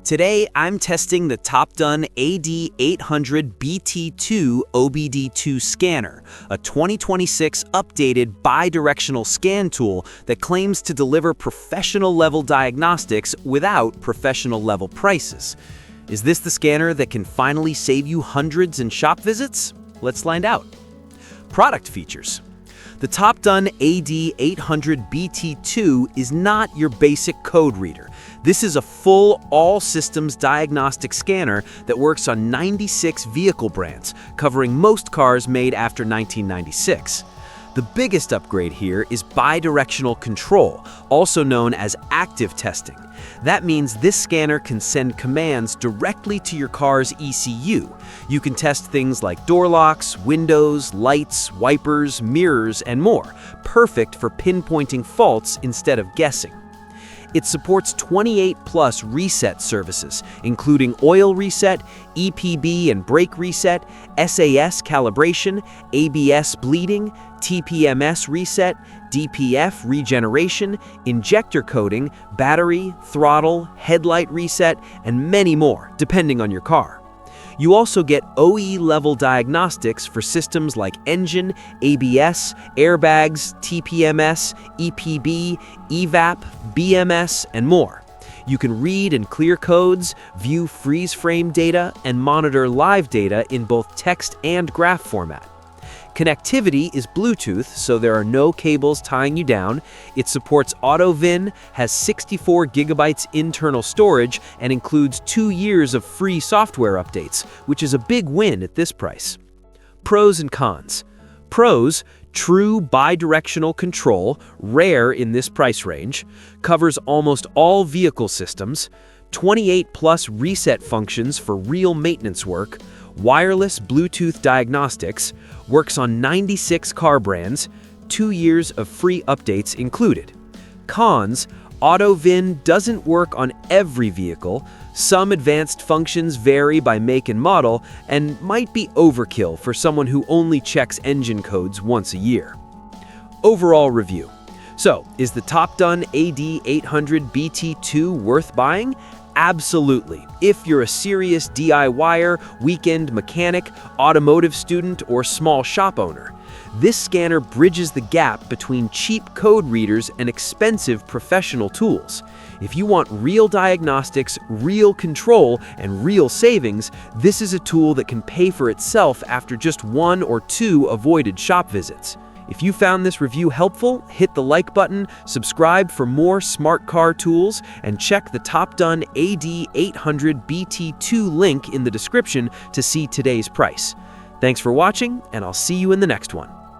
Today, I'm testing the TOPDON AD800BT2 OBD2 Scanner, a 2026 updated bi-directional scan tool that claims to deliver professional-level diagnostics without professional-level prices. Is this the scanner that can finally save you hundreds in shop visits? Let's find out. Product features. The TOPDON AD800BT2 is not your basic code reader. This is a full all-systems diagnostic scanner that works on 96 vehicle brands, covering most cars made after 1996. The biggest upgrade here is bidirectional control, also known as active testing. That means this scanner can send commands directly to your car's ECU. You can test things like door locks, windows, lights, wipers, mirrors, and more, perfect for pinpointing faults instead of guessing. It supports 28+ reset services, including oil reset, EPB and brake reset, SAS calibration, ABS bleeding, TPMS reset, DPF regeneration, injector coding, battery, throttle, headlight reset, and many more, depending on your car. You also get OE-level diagnostics for systems like engine, ABS, airbags, TPMS, EPB, EVAP, BMS, and more. You can read and clear codes, view freeze-frame data, and monitor live data in both text and graph format. Connectivity is Bluetooth, so there are no cables tying you down. It supports AutoVIN, has 64 GB internal storage, and includes 2 years of free software updates, which is a big win at this price. Pros and cons. Pros: true bidirectional control, rare in this price range, covers almost all vehicle systems, 28+ reset functions for real maintenance work, wireless Bluetooth diagnostics, works on 96 car brands, 2 years of free updates included. Cons: AutoVIN doesn't work on every vehicle, some advanced functions vary by make and model, and might be overkill for someone who only checks engine codes once a year. Overall review. So, is the TOPDON AD800BT2 worth buying? Absolutely. If you're a serious DIYer, weekend mechanic, automotive student, or small shop owner, this scanner bridges the gap between cheap code readers and expensive professional tools. If you want real diagnostics, real control, and real savings, this is a tool that can pay for itself after just 1 or 2 avoided shop visits. If you found this review helpful, hit the like button, subscribe for more smart car tools, and check the TOPDON AD800BT2 link in the description to see today's price. Thanks for watching, and I'll see you in the next one.